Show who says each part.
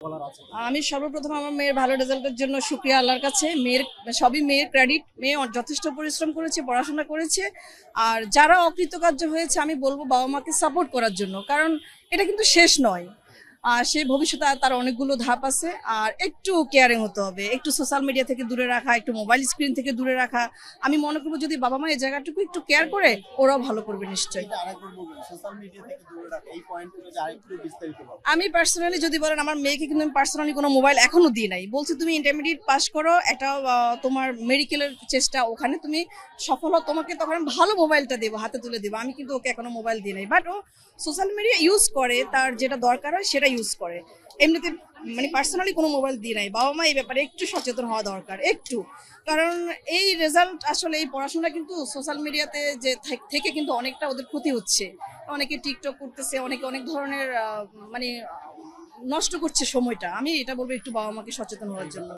Speaker 1: বলার আছে?
Speaker 2: আমি সর্বপ্রথম আমার মেয়ের ভালো রেজাল্টের জন্য শুকরিয়া আল্লাহর কাছে। সবই মেয়ের ক্রেডিট। মেয়ে যথেষ্ট পরিশ্রম করেছে, পড়াশোনা করেছে। আর যারা অকৃতকার্য হয়েছে আমি বলবো বাবা মাকে সাপোর্ট করার জন্য, কারণ এটা কিন্তু শেষ নয়। আর সে ভবিষ্যতে তার অনেকগুলো ধাপ আছে। আর একটু কেয়ারিং হতে হবে, একটু সোশ্যাল মিডিয়া থেকে দূরে রাখা, একটু মোবাইল স্ক্রিন থেকে দূরে রাখা। আমি মনে করবো যদি বাবা মা এই জায়গাটুকু একটু কেয়ার করে, ওরাও ভালো করবে নিশ্চয়ই।
Speaker 1: এটা আরেকবার বলবেন, সোশ্যাল মিডিয়া থেকে দূরে রাখা, এই পয়েন্টটা যদি আরেকটু বিস্তারিত বলেন।
Speaker 2: আমি পার্সোনালি যদি বলেন, আমার মেয়েকে কিন্তু আমি পার্সোনালি কোনো মোবাইল এখনো দিই নাই। বলছি তুমি ইন্টারমিডিয়েট পাস করো, একটা তোমার মেডিকেলের চেষ্টা, ওখানে তুমি সফল হও, তোমাকে তখন আমি ভালো মোবাইলটা দেবো, হাতে তুলে দেবো। আমি কিন্তু ওকে এখনো মোবাইল দিই নাই, বাট ও সোশ্যাল মিডিয়া ইউজ করে, তার যেটা দরকার হয় সেটা ইউজ করে। এমনিতে মানে পার্সোনালি কোনো মোবাইল দিই নাই। বাবা মা এই ব্যাপারে একটু সচেতন হওয়া দরকার, একটু। কারণ এই রেজাল্ট আসলে, এই পড়াশোনা কিন্তু সোশ্যাল মিডিয়াতে যে থেকে কিন্তু অনেকটা ওদের ক্ষতি হচ্ছে। অনেকে টিকটক করতেছে, অনেকে অনেক ধরনের মানে নষ্ট করছে সময়টা। আমি এটা বলবো একটু বাবা মাকে সচেতন হওয়ার জন্য।